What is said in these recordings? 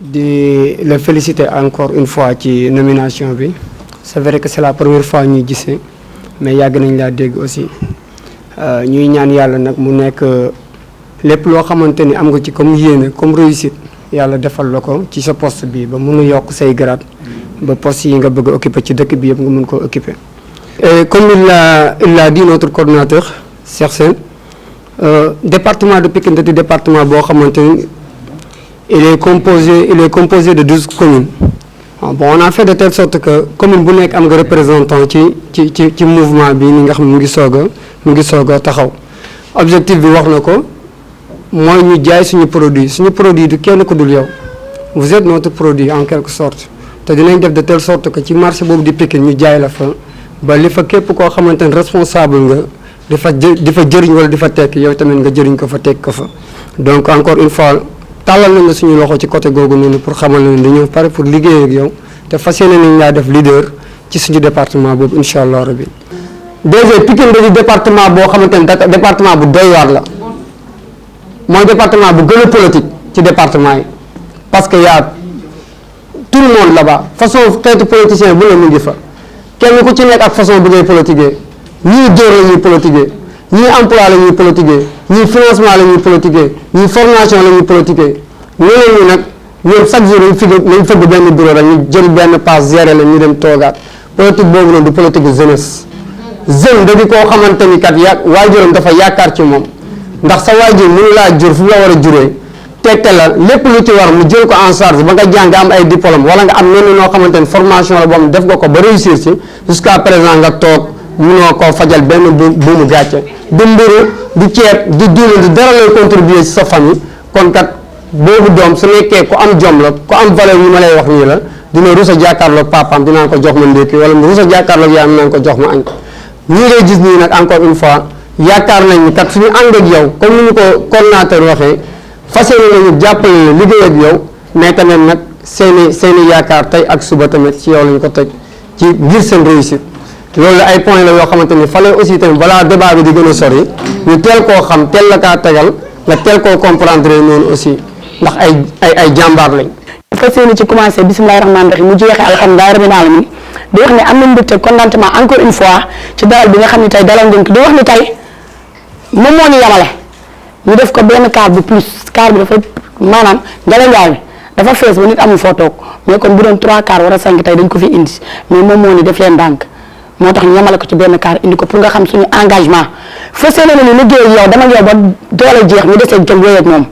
di le féliciter encore une fois ci nomination bi c'est vrai que c'est la première fois ñuy gisee mais yàgg nañ laa dégg aussi ñuy ñaan yàlla nag mu nekk lépp loo xamante ni am nga ci comme yéene comme réussite yàlla defal la ko ci sa poste bi ba mun a yokk say grade ba poste yi nga bëgg a occuper ci dëkk bi yëpp nga mun koo occuper. Et comme il l'a dit notre coordonnateur Cheikh Sène département de Pikine di département boo xamante ni il est composé de 12 communes. Bon, on a fait de telle sorte que commune bu nekk am nga représentant ci mouvement bi ni nga xam ne mu ngi soog a taxaw objectif bi wax na ko mooy ñu jaay suñu produit du kenn ku dul yow vous êtes notre produit en quelque sorte te dinañ def de telle sorte que ci marché boobu di Pikine ñu jaay la fa ba li fa képp koo xamante ne responsable nga di fa jëriñ wala di fa tekk yow tamit nga jëriñ ko fa tekk ko fa donc encore une fois tàllal nañ la suñu loxo ci côté googu noonu pour xamal na ne dañoo pare pour liggéey ak yow te fas yéene nañ laa def leader ci suñu département boobu incha allah rabbi. déjà Pikine dañu département boo xamante ne département bu doy waar la mooy département bu gën a politique ci département yi parce que y a tout le monde là-bas façon xeetu politicien bu la mu ngi fa kenn ku ci nekk ak façon bu ngay politiquer ñii dóor la ñuy politiquer ñii emploi la ñuy politiquer ñii financement la ñuy politiquer ñii formation la ñuy politiquer ñeneen ñi nag ñoom chaque jour nañ fëgg benn bureau rek ñu jël benn passe gérer la ñu dem toogaat politique boobu noonu du politique bu jeunesse jeune da di koo xamante ni kat waajuram dafa yaakaar ci moom ndax sa waajur mënu laa jur fu la war a juree tegte la lépp lu ci war mu jël ko en charge ba nga jàng am ay diplôme wala nga am nenn noo xamante ni formation la boo xam def nga ko ba réussir ci jusqu'à présent nga toog mënoo koo fajal benn buumu gàcce du mburu du ceeb du diwlin du dara lay contribuer ci sa famille kon kat boobu doom su nekkee ku am jom la ku am valeur yi ma lay wax nii la dina rus a jàkkaarloog papaam dinaa ko jox ma ndékki wala mu rus a jàkkaarloog yaayam naan ko jox ma añ ñii ngay gis nii nag encore une fois yaakaar nañ ni kat suñu ànd ak yow comme ni ñu ko coordinateur waxee fas yéene nañu jàppale la liggéey ak yow mais tamit nag seeni yaakaar tey ak suba tamit ci yow lañu ko teg ci ngir seen réussite loolu ay points la yoo xamante ni fallait aussi tamit balaa débat bi di gën a sori ñu teel koo xam teel la kaa tegal nga teel koo comprendre noonu aussi ndax ay jàmbaar lañ. fas yéene ci commencé bismillahi rahmaani rahim mu jeexee alhamdulillahi rabbil alamin di wax ne am nañ mbégte contentement encore une fois ci dalal bi nga xam ne tey dalal ngeen ko di wax ne tey moom moo ñu yamale ñu def ko benn car bu plus car bi dafa maanaam njalanjaay bi dafa fees ba nit amul foo toog mais kon bu doon 3 car wala 5 tey dañ ko fi indi mais moom moo ni def leen ndànk moo tax ñu yamale ko ci benn car indi ko pour nga xam suñu engagement fas yéene na ni liggéey ak yow dama yow ba doole jeex ñu desee jëm wéy ak moom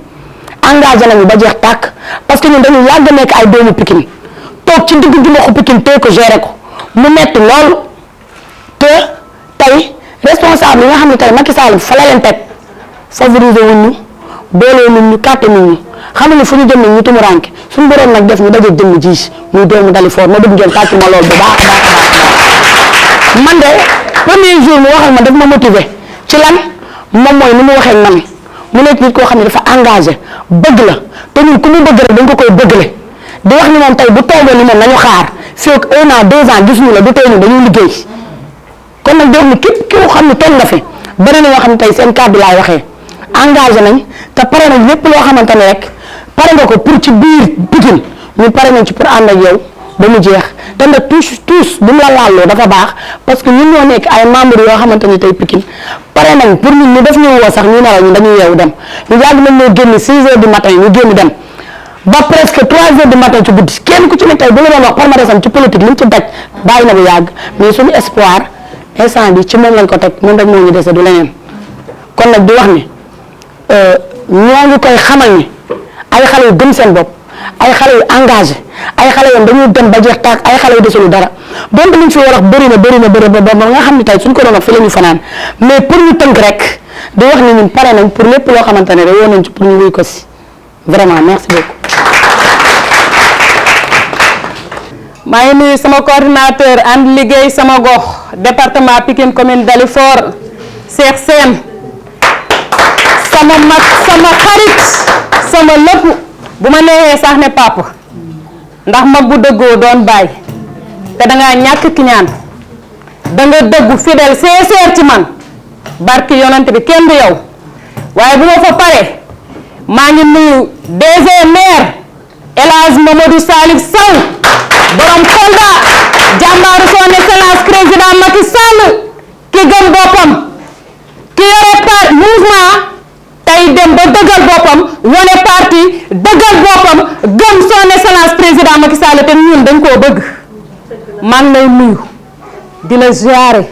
engagé nañu ba jeex tàkk parce que ñun dañu yàgg nekk ay doomu Pikine toog ci diggu jumaxu Pikine tey ko géré ko mu metti lool te tey responsable yi nga xam ne tey Macky Sall fa la leen teg favoriser wuñ ñu dooleel wuñ ñu kàtte wuñ ñu xam ne fu ñu jëm ñu tumuranke suñu borom nag def ñu daje jëmm ji muy doomu Dalifort ma bëgg ngeen tàcc ma lool bu baax a baax man de premier jour mu waxal ma daf ma motiver ci lan moom mooy ni mu waxee man mu nekk nit koo xam ne dafa engagé bëgg la te ñun ku mu bëgg rek dañ ko koy bëggale di wax ni moom tey bu toogee ni moom nañu xaar fii ak 1 an 2 ans gisuñu la du tey ñu dañuy liggéey kon nag di wax ni képp koo xam ne toog nga fi bari na ñoo xam ne tey seen kàddu laay waxee engagé nañ te pare nañ lépp loo xamante ne rek pare nga ko pour ci biir Pikine ñu pare nañ ci pour ànd ak yow ba mu jeex te nag tous bu mu la laaloo dafa baax parce que ñun ñoo nekk ay membres yoo xamante ni tey Pikine pare nañ pour ñun ñu def ñu woo sax ñu nelaw ñu dañuy yeewu dem ñu yàgg nañ ñoo génn 6 heures du matin ñu génn dem ba presque 3 heures du matin ci guddi kenn ku ci ne tey bu la doon wax palmarèsam ci politique li mu ci daj bàyyi na bu yàgg mais suñu espoir instant bi ci moom lañ ko teg moom rek moo ñu dese du leneen kon nag di wax ni ñoo ngi koy xamal ni ay xale yu gëm seen bopp ay xale yu engagé ay xale yoon dañuy dem ba jeex taag ay xale yu desulu dara donc liñ fi war a bëri ba nga xam ne tey suñ ko doon wax fi la ñu fanaan mais pour ñu tënk rek di wax ni ñun pare nañ pour lépp loo xamante ne rek woon nañ ci pour ñu wuy ko si vraiment merci beaucoup. maa ngi nuyu sama coordinateur ànd liggéey sama gox département Pikine commune Dalifort Cheikh Sène sama mag sama xarit sama lépp bu ma neexee sax ne papa ndax mag bu dëggoo doon bàyyi te dangaa ñàkk ki ñaan danga dëggu fidèle sincère ci man barki yonante bi kenn du yow waaye bu ma fa paree maa ngi nuyu DG maire El Hadj Mamadou Salif Sow borom Kolda jàmbaaru son excellence président Macky Sall ki gëm boppam ki yore par mouvement tey dem ba dëggal boppam wane parti dëggal boppam gëm son excellence président Macky Sall te ñun dañ koo bëgg man lay nuyu di la ziare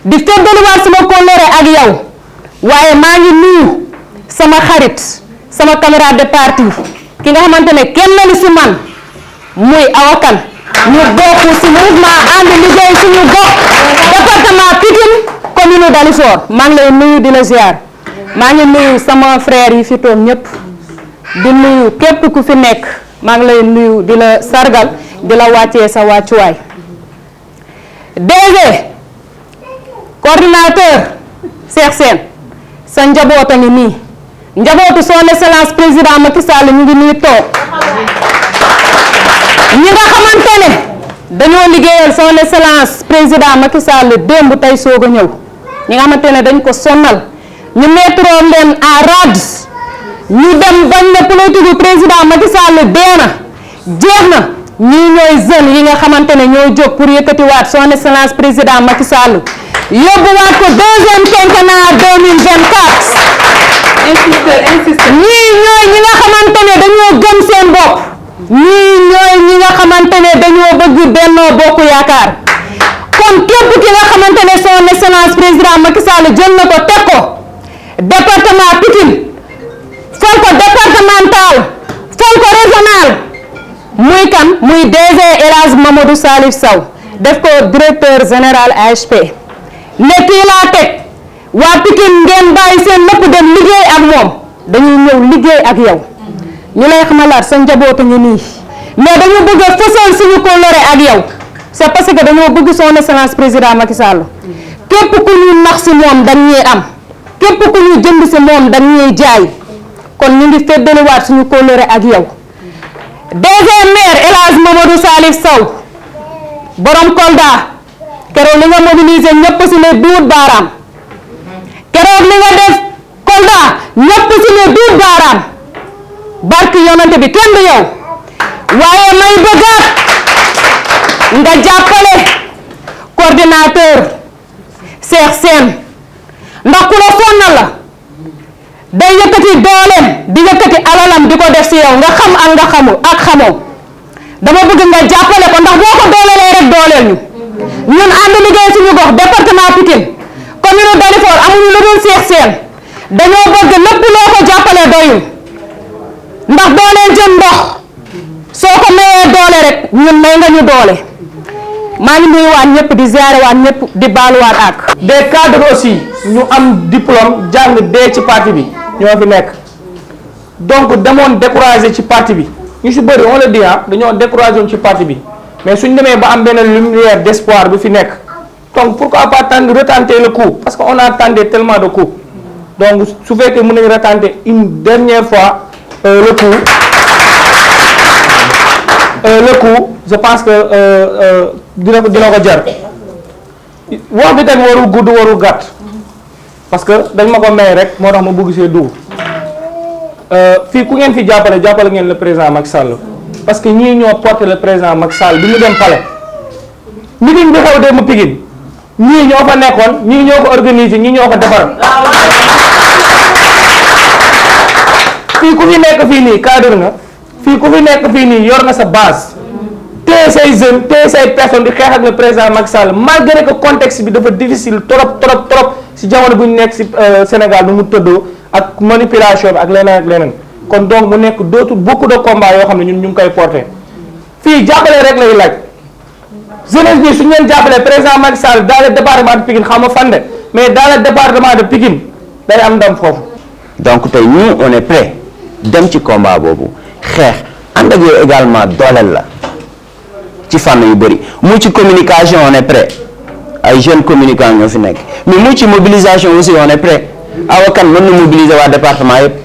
di feddaliwaat sama kóllëre ak yow waaye maa ngi nuyu sama xarit sama camarade de parti ki nga xamante ne kenn la si man muy awakan ñu bokk si mouvement ànd liggéey suñu gox département Pikine commune Dalifort maa ngi lay nuyu di la ziar maa ngi nuyu sama frère yi fi toog ñëpp di nuyu képp ku fi nekk maa ngi lay nuyu di la sargal di la wàccee sa wàccuwaay DG coordinateur Cheikh Sène sa njaboot a ngi nii njabootu son excellence président Macky Sall ñu ngi nii toog ñi nga xamante ne dañoo liggéeyal son excellence président Macky Sall démb tey soog a ñëw ñi nga xamante ne dañ ko sonnal ñu mettroon leen en rade ñu dem bañ ne politique président Macky Sall dee na jeex na ñii ñooy jeunes yi nga xamante ne ñoo jóg pour yëkkatiwaat son excellence président Macky Sall yóbbuwaat ko deuxième quinquennat 2024. ñii ñooy ñi nga xamante ne dañoo gëm seen bopp ñii ñooy ñi nga xamante ne dañoo bëgg Benno Bokk Yaakaar kon képp ki nga xamante ne son excellence président Macky Sall jël na ko teg ko département Pikine fal ko départemental fal ko régional muy kan muy DG El Hadj Mamadou Salif Sow def ko directeur général AHP ne kii laa teg waa Pikine ngeen bàyyi seen lépp dem liggéey ak moom dañuy ñëw liggéey ak yow ñu lay xamalaat sa njaboot a ngi nii mais dañu bëgg a fësal suñu kóllëre ak yow c'est parce que dañoo bëgg son excellence président Macky Sall képp ku ñu nax si moom dañ ñuy am képp ku ñu jënd si moom dañ ñuy jaay kon ñu ngi feddaliwaat suñu kóllëre ak yow DG maire El Hadj Mamadou Salif Sow borom Kolda keroog li nga mobiliser ñëpp si ne duut baaraam keroog li nga def Kolda ñëpp si ne duut baaraam barki yonante bi kenn du yow waaye may bëggaat nga jàppale coordinateur Cheikh Sène ndax ku la sonnal la day yëkkati dooleem di yëkkati alalam di ko def si yow nga xam ak nga xamul ak xamoo dama bëgg nga jàppale ko ndax boo ko doolelee rek dooleel ñu ñun ànd liggéey suñu gox département Pikine commune Dalifort amuñu lu dul Cheikh Sène dañoo bëgg lépp loo ko jàppale doyul ndax dooleel jën ndox soo ko mayee doole rek ñun may nga ñu doole maa ngi nuyuwaat ñëpp di ziarewaat ñëpp di baaluwaat ak des cadres aussi ñu am diplôme jàng dee ci parti bi ñoo fi nekk donc demoon découragé ci parti bi ñu si bëri on le dit dañoo découragé ci parti bi mais suñ demee ba am benn lumière d'espoir bu fi nekk donc pourquoi pas retenter le coup parce que on a tenté tellement de coups donc su fekkee mën nañu retenter une dernière fois le coup je pense que dina ko jar wax bi tamit warul gudd warul gàtt parce que dañ ma ko may rek moo tax ma bëgg see dugg fii ku ngeen fi jàppale ngeen le président Macky Sall parce que ñii ñoo porté le président Macky Sall bi mu dem palais meeting bi xew dem Pikine ñii ñoo fa nekkoon ñii ñoo ko organisé ñii ñoo ko defar fii ku fi nekk fii nii cadre nga fii ku fi nekk fii nii yor nga sa base téye say jeunes téye say personnes di xeex ak le président Macky Sall malgré que contexte bi dafa difficile trop si jamono bu ñu nekk si Sénégal nu mu tëddoo ak manipulation bi ak leneen kon donc mu nekk beaucoup de combats yoo xam ne ñun ñu ngi koy porté fii jàppale rek lay laaj jeunesse bi suñu leen jàppale président Macky Sall dans le département de Pikine xam nga fan de mais dans le département de Pikine day am ndam foofu. donc tey nous on est prêt dem ci combat boobu xeex ànd ak yow également dooleel la ci fànn yu bëri mu ci communication on est prêt ay jeunes communicants ñoo fi nekk mais mu ci mobilisation aussi on est prêt awakan mën na mobiliser waa département yëpp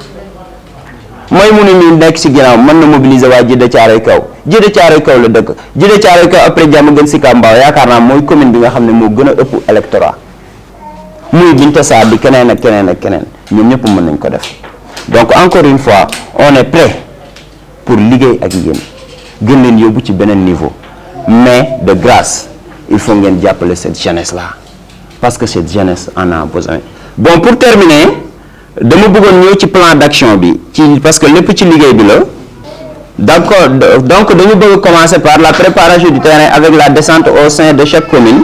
mooy mu ne ñu nekk ci ginnaaw mën na mobiliser waa Djiddah Thiaroye Kaw Djiddah Thiaroye Kaw la dëkk Djiddah Thiaroye Kaw après Diamaguène Sicap Mbao yaakaar naa mooy commune bi nga xam ne moo gën a ëpp électorat muy Binta Sarr di keneen ak keneen ñun ñëpp mën nañ ko def donc encore une fois on est prêt pour liggéey ak yéen gën leen yóbbu ci beneen niveau mais de grâce il faut ngeen jàppale cette jeunesse là parce que cette jeunesse en a besoin. Bon, pour terminer dama bëggoon ñëw ci plan d'action bi parce que lépp ci liggéey bi la. D'accord, donc dañu bëgg commencer par la préparation du terrain avec la descente au sein de chaque commune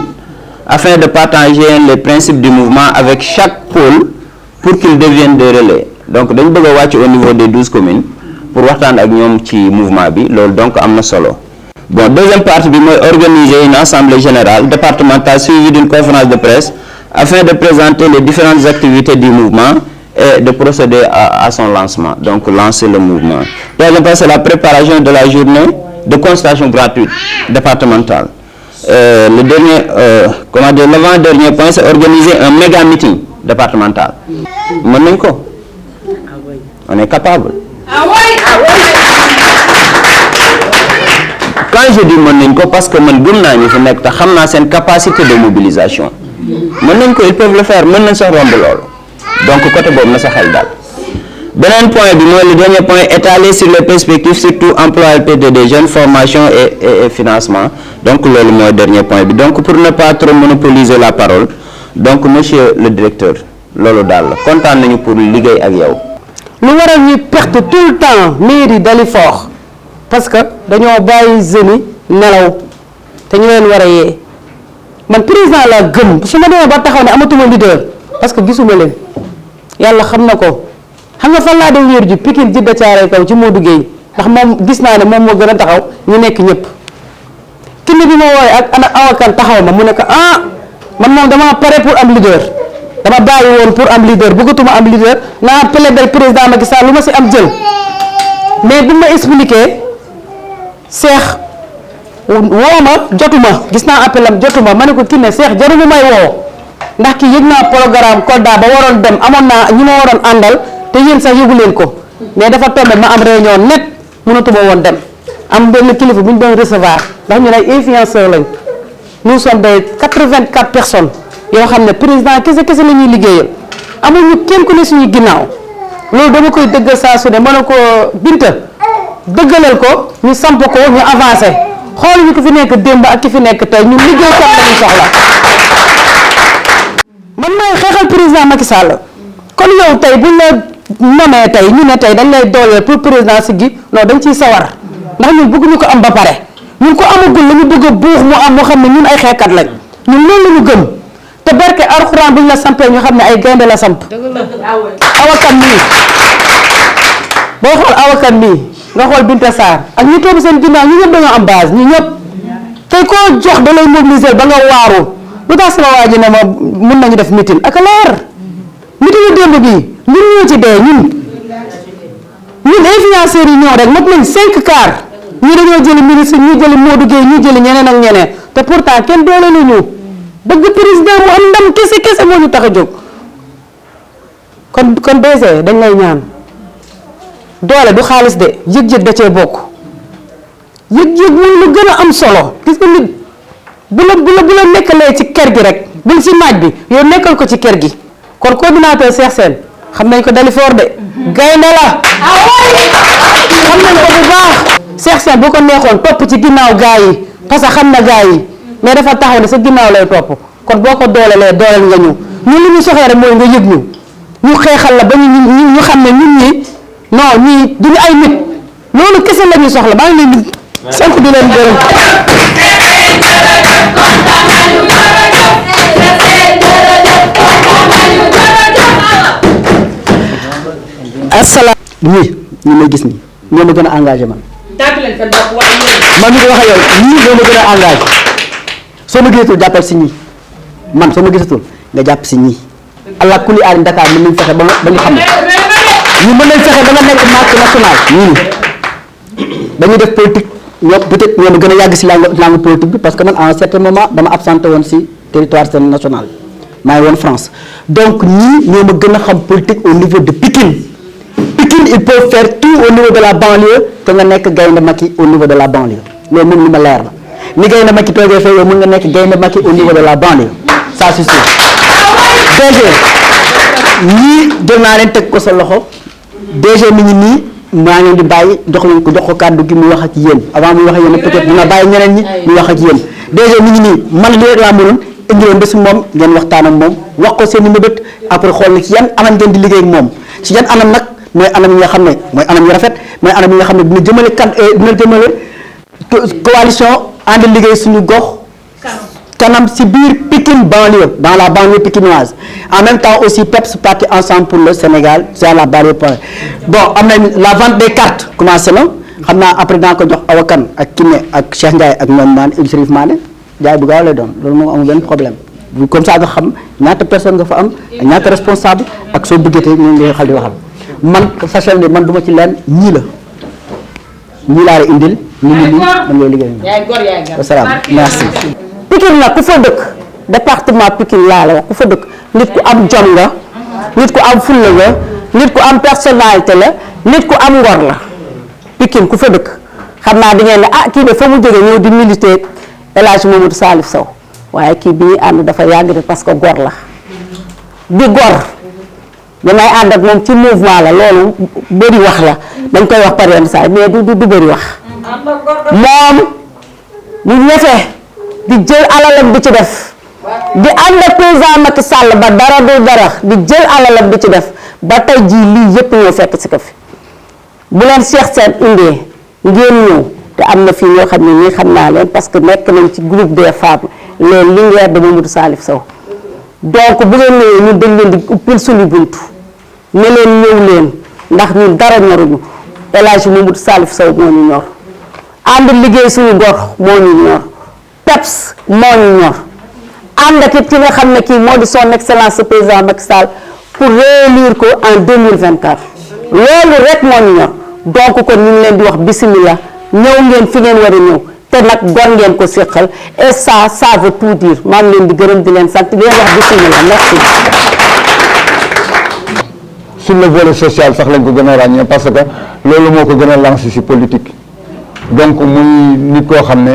afin de partager les principes du mouvement avec chaque pôle pour qu'ils deviennent des relais. Donc dañu bëgg a wàcc au niveau des 12 communes pour waxtaan ak ñoom ci mouvement bi loolu donc am na solo. Bon, deuxième partie bi mooy organiser une assemblée générale départementale suivie d'une conférence de presse afin de présenter les différentes activités du mouvement et de procéder à son lancement, donc lancer le mouvement. Troisième part, c'est la préparation de la journée de consultation gratuite départementale. Le dernier, l'avant-dernier point, c'est organiser un méga meeting départemental. On est capable. Quand je dis Monenko, parce que c'est une capacité de mobilisation. Monenko, ils peuvent le faire, donc côté boobu na sa xel daal. Beneen point bi mooy le dernier point, étaler sur les perspectives surtout employabilité des jeunes, formation et financement. Donc loolu mooy dernier point bi. Donc pour ne pas trop monopoliser la parole, donc monsieur le directeur loolu daal la kontaan nañu pour liggéey ak yow. lu waral ñuy perte tout le temps mairie Dalifort parce que dañoo bàyyi jeunes yi nelaw te ñu leen war a yee man président la gëm su ma demee ba taxaw ne amatuma leader parce que gisuma leen yàlla xam na ko xam nga fan laa dem wéer ji Pikine Jidda Caaroy Kaw ci Modou Gueye ndax moom gis naa ne moom moo gën a taxaw ñu nekk ñëpp kinne bi ma wooye ak ana awakan taxaw ma mu ne ko man moom dama pare pour am leader dama bàyyi woon pour am leader bëggatuma am leader naa plaider président Macky Sall lu ma si am jël mais bi ma expliqué Cheikh woo ma jotuma gis naa appel am jotuma ma ne ko kinne Cheikh jaruma may woo ndax ki yëg naa programme Kolda ba waroon dem amoon naa ñi ma waroon àndal te yéen sax yëgu leen ko mais dafa tombé ma am réunion net mënatuma woon dem am benn kilifa bu ñu doon recevoir ndax ñu ay influenceurs lañ nous sommes des 84 personnes yoo xam ne président kese la ñuy liggéeyal amuñu kenn ku ne suñu ginnaaw loolu dama koy dëggal saa su ne mën na ko Binta dëggalal ko ñu samp ko ñu avancé xool ñu ko fi nekk démb ak ki fi nekk tey ñu liggéey kat lañu soxla. man maay xeexal président Macky Sall kon yow tey buñ la nomee tey ñu ne tey dañ lay dooleel pour président si gi non dañ ciy sawar ndax ñun bëgguñu ko am ba pare ñun ko amagul la ñu bëgg a buux mu am moo xam ne ñun ay xeexkat lañ ñun loolu la ñu gëm te barke alxuraan buñ la sampee ñu xam ne ay gaynde la samp. awakan mii boo xool awakan mii nga xool Binta Sarr ak ñu toog seen ginnaaw ñu ñëpp dañoo am base ñu ñëpp tey koo jox da lay mobiliser ba nga waaru. lu tax sama waa ji ne ma mun nañu def meeting ak leer meeting yu démb bii ñun ñoo ci dee ñun influenceurs yi ñëw rek mat nañ 5 quarts ñii dañoo jëli ministre ñii jëli Modou Gueye ñii jëli ñeneen ak ñeneen te pourtant kenn doole lu ñu bëgg président mu am ndam kese moo ñu tax a jóg kon DG dañ lay ñaan doole du xaalis de yëg-yëg da cee bokk yëg-yëg mooy lu gën a am solo gis nga nit bu la nekkalee ci kër gi rek bul si naaj bi yow nekkal ko ci kër gi kon coordinateur Cheikh Sène xam nañ ko Dalifort de gaynde la xam nañ ko bu baax Cheikh Sène bu ko neexoon topp ci ginnaaw gaa yi parce que xam na gaa yi mais dafa taxaw ne sa ginnaaw lay topp kon boo ko doolelee dooleel nga ñu ñun li ñu soxee rek mooy nga yëg ñu xeexal la ba ñu xam ne ñun ñi non ñii duñu ay nit loolu kese la ñuy soxla baa ngi leen di sant di leen gërëm. asalaam ñii ñi may gis nii ñoo ma gën a engagé man. man mi di wax ak yow ñii ñoo ma gën a engagé soo ma gisatul jàppal si ñii man soo ma gisatul nga jàpp si ñii allah kulli aari Dakar mën nañ fexe ba ñu xam ne ñu mën nañ fexe ba nga nekk marché national ñii dañuy def politique ñoo peut-être ñoo ma gën a yàgg si langue politique bi parce que man à un certain moment dama absenté woon si territoire national maa ngi woon France donc ñii ñoo ma gën a xam politique au niveau de Pikine il peut faire tout au niveau de la banlieue te nga nekk gaynde Macky au niveau de la banlieue loolu moom li ma leer la ni gaynde Macky toogee fee yow mën nga nekk gaynde Macky au niveau de la banlieue ça c'est sûr. DG ñii jël naa leen teg ko sa loxo DG mi ngi nii maa ngi di bàyyi jox ko kàddu gi mu wax ak yéen avant muy wax ak yéen peut-être dina bàyyi ñeneen ñi ñu wax ak yéen déjà mi ngi nii man lii rek laa mënoon indi leen ba si moom ngeen waxtaan ak moom wax ko seen i mbëbët après xool na ci yan anam ngeen di liggéey ak moom ci yan anam nag mooy anam yi nga xam ne mooy anam yu rafet mooy anam yi nga xam ne dina jëmale coalition ànd liggéey suñu gox kanam si biir Pikine banlieue dans la banlieue pikinoise en même temps aussi PEPS parti ensemble pour le Sénégal c'est la banlieue point bon am nañ la vente des cartes commencé na xam naa après naa ko jox awakan ak Kiné ak Cheikh Ndiaye ak ñoom Mané Ibou Chérif Mané jaay bu gaaw lay doon loolu moom amul benn problème comme ça nga xam ñaata personne nga fa am ak ñaata responsable ak soo bëggatee ñu ngi xal di waxal man sachel ne man du ma ci leen ñii la ñii laa la indil ñu ngi nii man ngay liggéey wasalaam merci Pikine nag ku fa dëkk département Pikine laa la wax ku fa dëkk nit ku am jom nga nit ku am fulla nga nit ku am personnalité la nit ku am ngor la Pikine ku fa dëkk xam naa di ngeen ne ah kii de fa mu jóge ñëw di militer El Hadj Mamadou Salif Sow waaye kii bi ñuy ànd dafa yàgg de parce que gor la di gor damay ànd ak moom ci mouvement la loolu bëri wax la dañ koy wax par yenn saa mais du bëri wax moom du ñefe di jël alalam di ci def di ànd ak président Macky Sall ba dara du dara di jël alalam di ci def ba tey jii lii yëpp ñoo fekk si ko fi bu leen Cheikh Sène indee ngeen ñëw te am na fii ñoo xam ne ñii xam naa leen parce que nekk nañ ci groupe des femmes les Linguère de Mamadou Salif Sow donc bu ngeen ñëwee ñun dañ leen di uppil suñu buntu ne leen ñëw leen ndax ñun dara ñoruñu El Hadj Mamadou Salif Sow moo ñu ñor ànd liggéey suñu gox moo ñu ñor PEPS moo ñu ñor ànd ak it ki nga xam ne kii moo di son excellence le président Macky Sall pour réélire ko en 2024 loolu rek moo ñu ñor donc kon ñu ngi leen di wax bismillah ñëw ngeen fi ngeen war a ñëw te nag gor ngeen ko séqal et ça veut tout dire maa ngi leen di gërëm di leen sant di leen wax bismillah merci. sur le volet social sax lañ ko gën a ràññee parce que loolu moo ko gën a lancé ci politique donc muy nit koo xam ne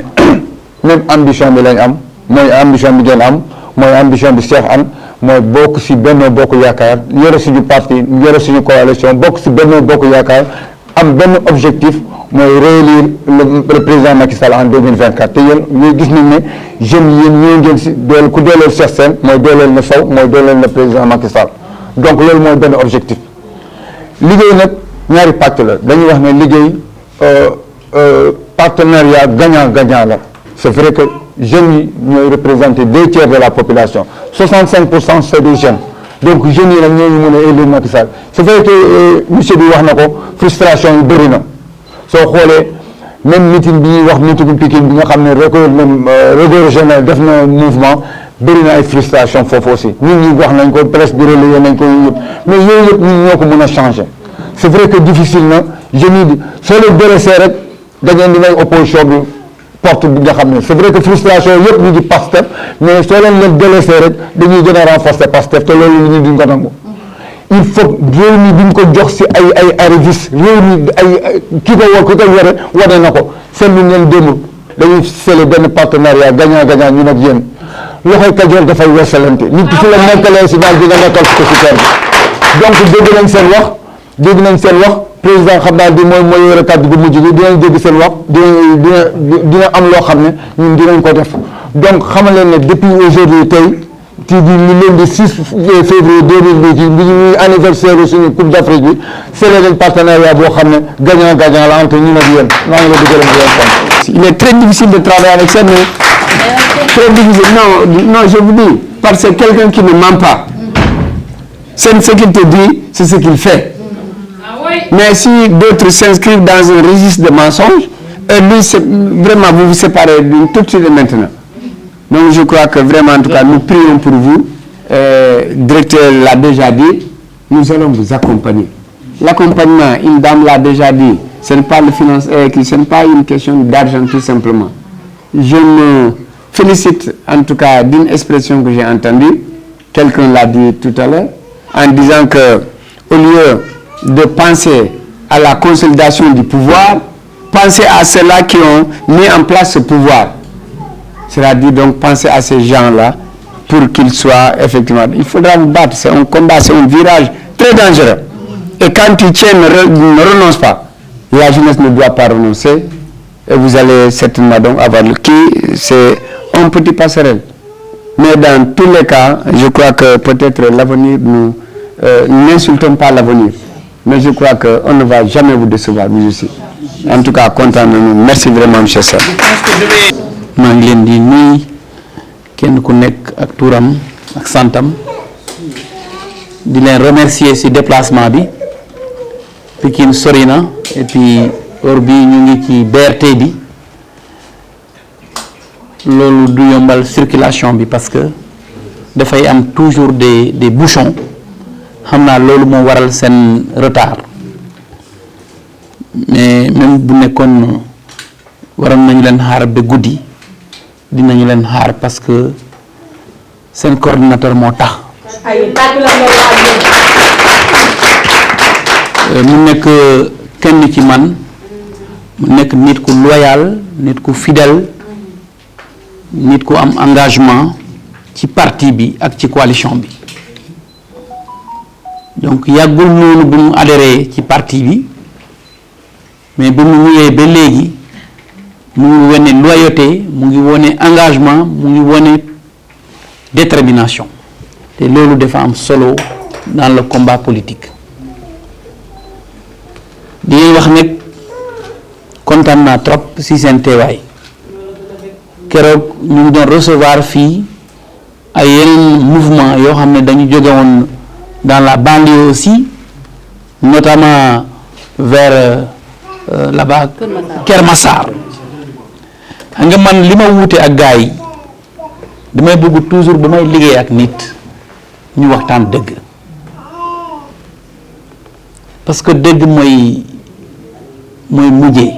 même ambition bi lañ am mooy ambition bi ngeen am mooy ambition bi Cheikh am mooy bokk ci Benno Bokk Yaakaar yore suñu parti yore suñu coalition bokk ci Benno Bokk Yaakaar am benn objectif mooy réélire le président Macky Sall en 2024 te yéen ñooy gis nañ ne jeunes yi ñoo ngeen ci doole ku dooleel Cheikh Sène mooy dooleel na Sow mooy dooleel na président Macky Sall donc loolu mooy benn objectif liggéey nag ñaari pàcc la dañuy wax ne liggéey partenariat gagnant-gagnant la c'est vrai que jeunes yi ñooy représenter 2/3 de la population 65% c'est des jeunes donc jeunes yi nag ñooñu mën a élire Macky Sall c'est vrai que monsieur bi wax na ko frustration yi bëri na soo xoolee même meeting bi ñuy wax meeting Pikine bi nga xam ne record régional def na mouvement bëri na ay frustration foofu aussi nit ñi wax nañ ko presse bi relayé nañ ko yëpp mais yooyu yëpp ñun ñoo ko mën a changer c'est vrai que difficile na jeunes yi soo leen délaissé rek da ngeen di may opposition bi porte bi nga xam ne c'est vrai que frustration yëpp ñu ngi Pastef mais soo leen délaissé rek dañuy gën a renforcer Pastef te loolu ñu duñ ko nangu il faut réew mi duñ ko jox ci ay arrivistes réew mi ay ki ko yore wane na ko seetlu ngeen démb dañuy sele benn partenariat gagnant-gagnant ñun ak yéen loxoy Kajoor dafay weesalante nit ki su la nekkalee ci naaj bi nga nekkal ko ci kër gi donc dégg nañ seen wax président xam naa di mooy yore kàddu gu mujj gi dinañ dégg seen wax dina am loo xam ne ñun dinañ ko def donc xamal leen ne depuis aujourd'hui tey ci di lundi 6 février 2018 bi ñuy anniversaire suñu Coupe d'Afrique bi c'est le partenariat boo xam ne gagnant-gagnant la entre ñun ak yéen maa ngi leen di gërëm di leen sant. Il est très difficile de travailler avec ça, mais très difficile. Non, je vous dis, parce que quelqu'un qui ne ment pas, c'est ce qu'il te dit, c'est ce qu'il fait. Mais si d'autres s'inscrivent dans un registre de mensonges, lui, vraiment, vous vous séparez tout de suite maintenant. Donc, je crois que vraiment, en tout cas, nous prions pour vous. Le directeur l'a déjà dit, nous allons vous accompagner. L'accompagnement, une dame l'a déjà dit, ce n'est pas, ce n'est pas une question d'argent tout simplement. Je me félicite en tout cas d'une expression que j'ai entendue, quelqu'un l'a dit tout à l'heure, en disant que au lieu de penser à la consolidation du pouvoir, pensez à ceux-là qui ont mis en place ce pouvoir. C'est-à-dire donc penser à ces gens-là pour qu'ils soient effectivement... Il faudra vous battre, c'est un combat, c'est un virage très dangereux. Et quand tu tiens, ne renonce pas. la jeunesse ne doit pas renoncer et vous allez certainement donc avoir c'est un petit passerelle. Mais dans tous les cas, je crois que peut-être l'avenir, nous n'insultons pas l'avenir. Mais je crois qu'on ne va jamais vous décevoir, vous aussi. En tout cas, content de nous. Merci vraiment, M. Sall. maa ngi leen di nuyu kenn ku nekk ak turam ak santam di leen remercier ci déplacement bi Pikine sori na et puis heure bi ñu ngi ci BRT bi loolu du yombal circulation bi parce que dafay am toujours des bouchons xam naa loolu moo waral seen retard mais même bu nekkoon waroon nañu leen xaar ba guddi dinañu leen xaar parce que seen coordinateur moo tax mu nekk kenn ci man mu nekk nit ku loyal nit ku fidèle nit ku am engagement ci parti bi ak ci coalition bi donc yàggul noonu bu mu adhéré ci parti bi mais bu mu ñëwee ba léegi mu ngi wone loyauté mu ngi wone engagement mu ngi wone détermination te loolu dafa am solo dans le combat politique di wax nag kontaan naa trop ci seen teewaay keroog ñu ngi doon recevoir fii ay yeneen mouvement yoo xam ne dañu jóge woon dans la banlieue aussi notamment vers là-bas Keur Massar xam nga man li ma wuute ak gars yi damay bëgg toujours bu may liggéey ak nit ñu waxtaan dëgg parce que dëgg mooy mujjee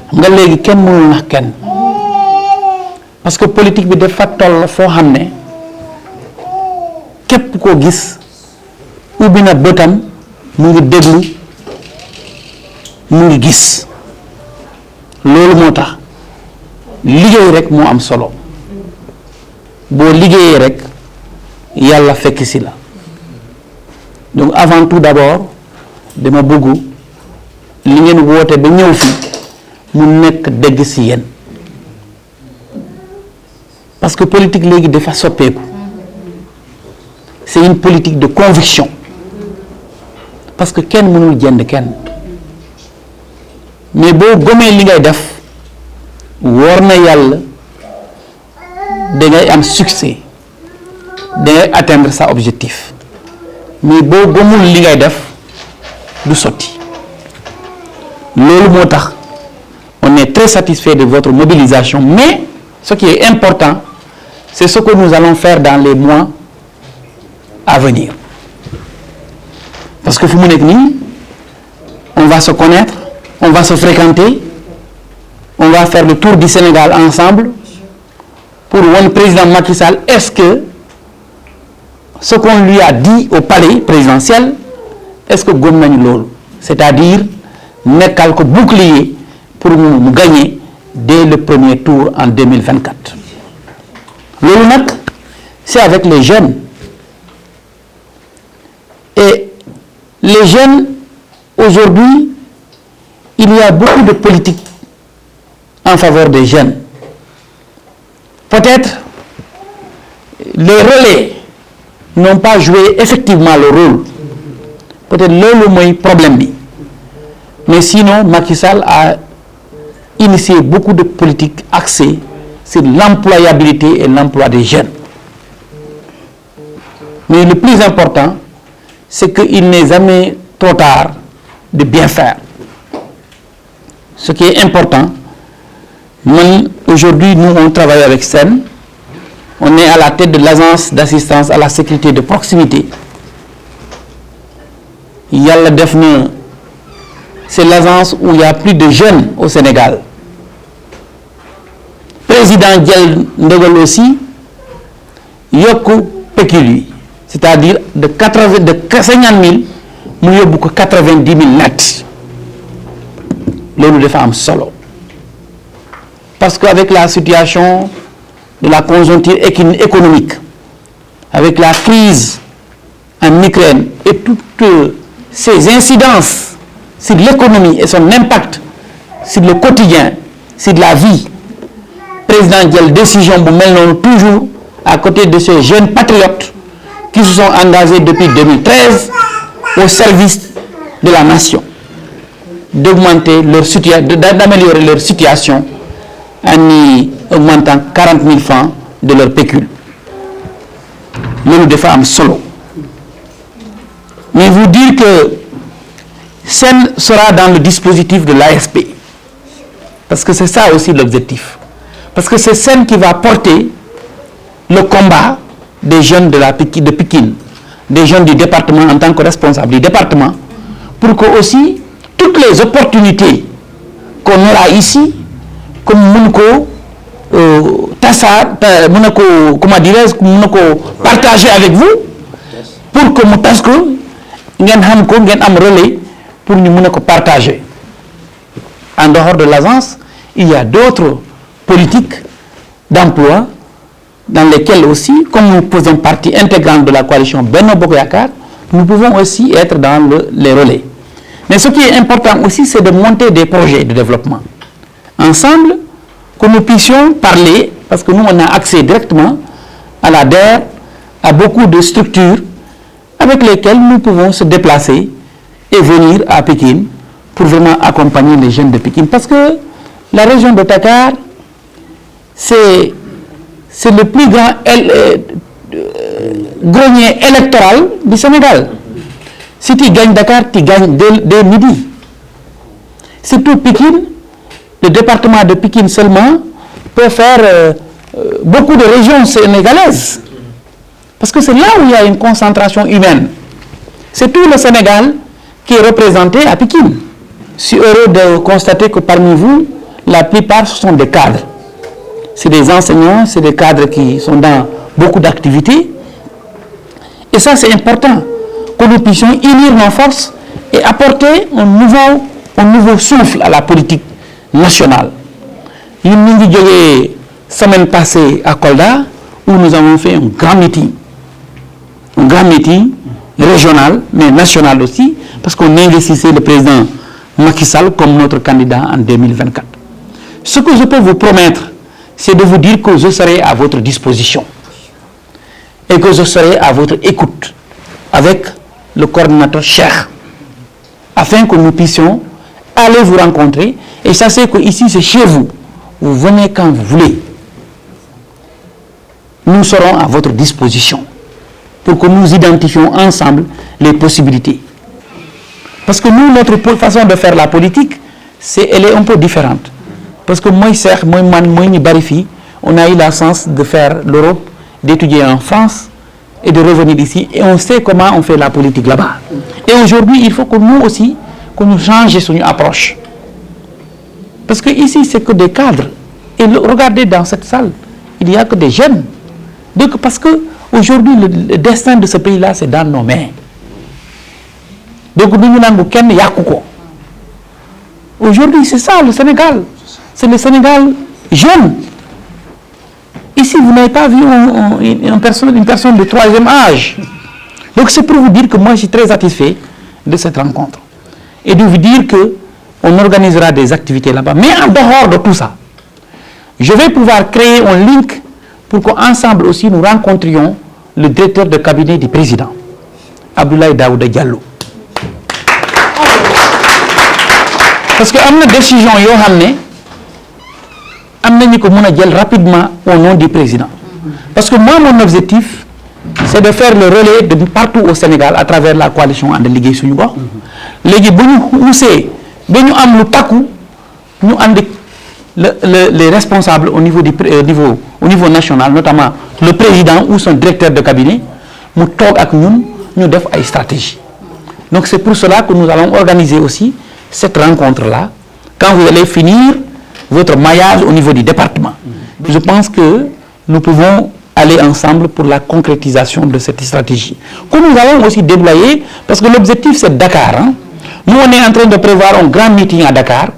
xam nga léegi kenn mënul nax kenn parce que politique bi dafa toll foo xam ne képp koo gis ubbi na bëtam mu ngi déglu mu ngi gis loolu moo tax liggéey rek moo am solo boo liggéeyee rek yàlla fekk si la donc avant tout d'abord dama bëgg li ngeen woote ba ñëw fi mu nekk dégg si yéen parce que politique léegi dafa soppeeku c'est une politique de conviction parce que kenn mënul jënd kenn mais boo gomee li ngay def wóor na yàlla da ngay am succès da ngay atteindre sa objectif mais boo gomul li ngay def du sotti loolu moo tax on est très satisfait de votre mobilisation mais ce qui est important c'est ce que nous allons faire dans les mois à venir parce que fu mu nekk nii on va se connaître on va se fréquenter on va faire le tour du Sénégal ensemble pour wan président Macky Sall est-ce que ce qu'on lui a dit au palais présidentiel est-ce que gëm nañu loolu c'est-à-dire nekkal ko bouclier pour mu gagner dès le premier tour en 2024 loolu nag c'est avec les jeunes et les jeunes aujourd'hui il y a beaucoup de politique en faveur des jeunes peut-être les relais n'ont pas joué effectivement le rôle peut-être loolu mooy problème bi mais sinon Macky Sall a initié beaucoup de politiques axées sur l'employabilité et l'emploi des jeunes mais le plus important c'est qu'il n'est jamais trop tard de bien faire ce qui est important aujourd'hui nous on travaille avec SEN on est à la tête de l'agence d'assistance à la sécurité de proximité yàlla def na c'est l'agence où il y a plus de jeunes au Sénégal président jël ndogal aussi yokku pécule yi c'est-à-dire de 50 000 mu yóbbu ko 90 000 net loolu dafa am solo parce que avec la situation de la conjoncture économique avec la crise en Ukraine et toutes ses incidences sur l'économie et son impact sur le quotidien, sur la vie, président jël décision bu mel noonu toujours à côté de ces jeunes patriotes qui se sont engagés depuis 2013 au service de la nation, d'augmenter leur situation, d'améliorer leur situation en y augmentant 40 000 francs de leur pécule. Loolu dafa am solo. Mais vous dire que Sen sera dans le dispositif de l'ASP, parce que c'est ça aussi l'objectif. Parce que c'est Sen qui va porter le combat des jeunes de Pikine, des jeunes du département en tant que responsable du département, pour que aussi toutes les opportunités qu'on aura ici, comme Mounko, comment dirais-je, partager avec vous, pour que nous tassions, nous avons relais pour nous partager. En dehors de l'agence, il y a d'autres politiques d'emploi dans lesquelles aussi, comme nous faisons partie intégrante de la coalition Benno Bokk Yakaar, nous pouvons aussi être dans les relais. Mais ce qui est important aussi, c'est de monter des projets de développement. Ensemble, que nous puissions parler, parce que nous, on a accès directement à la DER, à beaucoup de structures avec lesquelles nous pouvons se déplacer et venir à Pékin pour vraiment accompagner les jeunes de Pékin. Parce que la région de Dakar, c'est le plus grand grenier électoral du Sénégal. Si tu gagnes Dakar, tu gagnes dès midi. Surtout Pékin, le département de Pékin seulement peut faire beaucoup de régions sénégalaises. Parce que c'est là où il y a une concentration humaine. C'est tout le Sénégal qui est représenté à Pékin. Je suis heureux de constater que parmi vous, la plupart sont des cadres. C'est des enseignants, c'est des cadres qui sont dans beaucoup d'activités. Et ça, c'est important, que nous puissions unir nos forces et apporter un nouveau souffle à la politique nationale. Nous avons la semaine passée à Kolda, où nous avons fait un grand meeting régional, mais national aussi, parce qu'on investissait le président Macky Sall comme notre candidat en 2024. Ce que je peux vous promettre, c'est de vous dire que je serai à votre disposition et que je serai à votre écoute avec le coordinateur Cheikh, afin que nous puissions aller vous rencontrer. Et sachez que ici c'est chez vous. Vous venez quand vous voulez. Nous serons à votre disposition pour que nous identifions ensemble les possibilités. Parce que nous, notre façon de faire la politique, elle est un peu différente. Parce que moi, Cheikh, moi, Barifi, on a eu la chance de faire l'Europe, d'étudier en France et de revenir ici. Et on sait comment on fait la politique là-bas. Et aujourd'hui, il faut que nous aussi, que nous changions notre approche. Parce que ici, c'est que des cadres. Et regardez dans cette salle, il n'y a que des jeunes. Donc, parce que aujourd'hui, le destin de ce pays-là, c'est dans nos mains. Donc, nous n'avons qu'un Yakuko. Aujourd'hui, c'est ça le Sénégal. C'est le Sénégal jeune. Ici, vous n'avez pas vu une personne de troisième âge. Donc, c'est pour vous dire que moi, je suis très satisfait de cette rencontre. Et de vous dire qu'on organisera des activités là-bas. Mais en dehors de tout ça, je vais pouvoir créer un link pour qu'ensemble aussi nous rencontrions le directeur de cabinet du président, Abdoulaye Daouda Diallo. Parce qu'il y a une décision rapidement au nom du président. Parce que moi, mon objectif, c'est de faire le relais de partout au Sénégal à travers la coalition de Ligue Sunugor. Les responsables au niveau national, notamment le président ou son directeur de cabinet, nous talk avec nous def une stratégie. Donc c'est pour cela que nous allons organiser aussi cette rencontre-là quand vous allez finir votre maillage au niveau du département. Je pense que nous pouvons aller ensemble pour la concrétisation de cette stratégie. Que nous allons aussi déployer, parce que l'objectif c'est Dakar. Hein. Nous on est en train de prévoir un grand meeting à Dakar,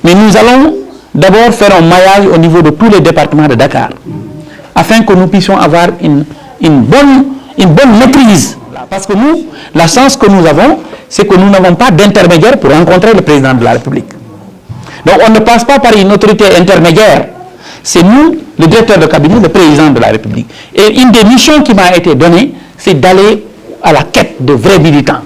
mais nous allons d'abord faire un maillage au niveau de tous les départements de Dakar, afin que nous puissions avoir une bonne maîtrise là. Parce que nous, la chance que nous avons, c'est que nous n'avons pas d'intermédiaire pour rencontrer le président de la République. Donc on ne passe pas par une autorité intermédiaire. C'est nous, le directeur de cabinet, le président de la République. Et une des missions qui m'a été donnée, c'est d'aller à la quête de vrais militants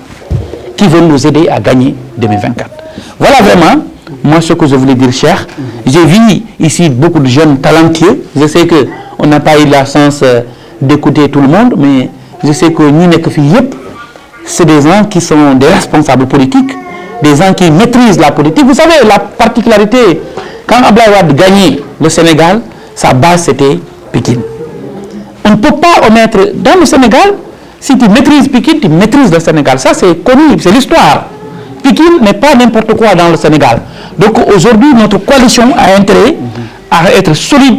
qui vont nous aider à gagner 2024. Voilà vraiment, moi, ce que je voulais dire, cher. J'ai vu ici beaucoup de jeunes talentueux. Je sais qu'on n'a pas eu la chance d'écouter tout le monde, mais je sais que nous, c'est des gens qui sont des responsables politiques, des gens qui maîtrisent la politique. Vous savez, la particularité, quand Abdoulaye Wade gagnait le Sénégal, sa base c'était Pékin. On ne peut pas omettre, dans le Sénégal, si tu maîtrises Pékin, tu maîtrises le Sénégal. Ça c'est connu, c'est l'histoire. Pékin n'est pas n'importe quoi dans le Sénégal. Donc aujourd'hui, notre coalition a intérêt à être solide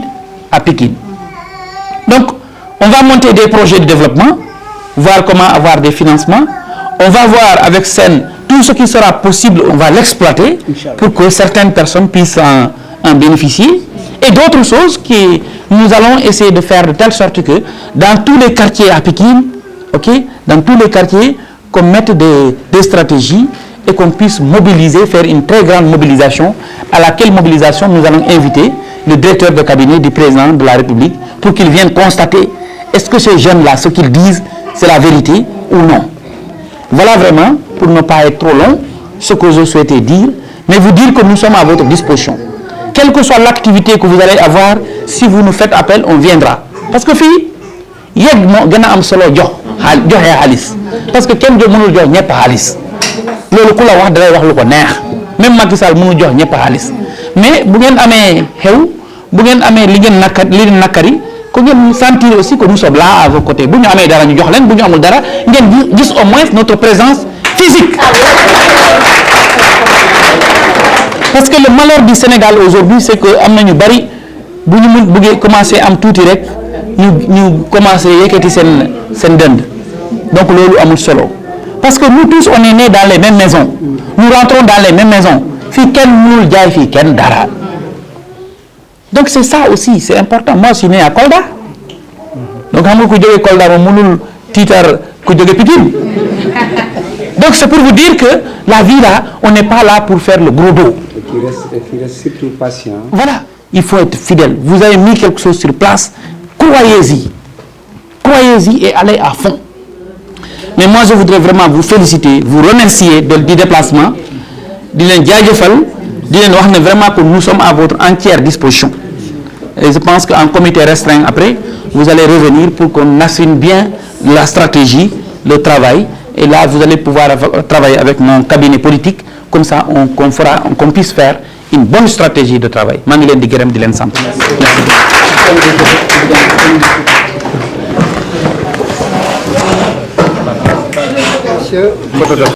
à Pékin. Donc, on va monter des projets de développement, voir comment avoir des financements. On va voir avec SEN tout ce qui sera possible, on va l'exploiter pour que certaines personnes puissent en bénéficier. Et d'autres choses que nous allons essayer de faire de telle sorte que dans tous les quartiers à Pékin, dans tous les quartiers, qu'on mette des stratégies et qu'on puisse mobiliser, faire une très grande mobilisation, à laquelle mobilisation nous allons inviter le directeur de cabinet du président de la République pour qu'il vienne constater est-ce que ces jeunes-là, ce qu'ils disent, c'est la vérité ou non. Voilà vraiment, pour ne pas être trop long, ce que je souhaitais dire, mais vous dire que nous sommes à votre disposition. Quelle que soit l'activité que vous allez avoir, si vous nous faites appel, on viendra. Parce que il y a am solo jox halis parce que kenn mënul jox ñepp halis lolu ku la wax dalay wax lu ko neex même Macky Sall mënul jox ñepp halis mais bu ngeen amé xew bu ngeen amé li ngeen nakari ko ngeen sentir aussi que nous sommes là à vos côtés bu ñu amé dara ñu jox leen bu ñu amul dara ngeen gis au moins notre présence physique. Parce que le malheur du Sénégal aujourd'hui c'est que amna ñu bari bu ñu bëggé commencer am touti rek ñu commencer yékati sen dënd. Donc lolu amul solo. Parce que nous tous on est nés dans les mêmes maisons. Nous rentrons dans les mêmes maisons. Fi ken mënul jaay fi ken dara. Donc c'est ça aussi, c'est important. Moi je suis né à Kolda. Donc xam nga ku joggé Kolda mo mënul titar ku joggé Pikine. Donc c'est pour vous dire que la vie là, on n'est pas là pour faire le gros dos. Il reste surtout patient. Voilà, il faut être fidèle. Vous avez mis quelque chose sur place, croyez-y. Croyez-y et allez à fond. Mais moi je voudrais vraiment vous féliciter, vous remercier du déplacement. Vraiment que nous sommes à votre entière disposition. Et je pense qu'en comité restreint après, vous allez revenir pour qu'on affine bien la stratégie, le travail. Et là, vous allez pouvoir travailler avec mon cabinet politique, comme ça qu'on puisse faire une bonne stratégie de travail. Merci.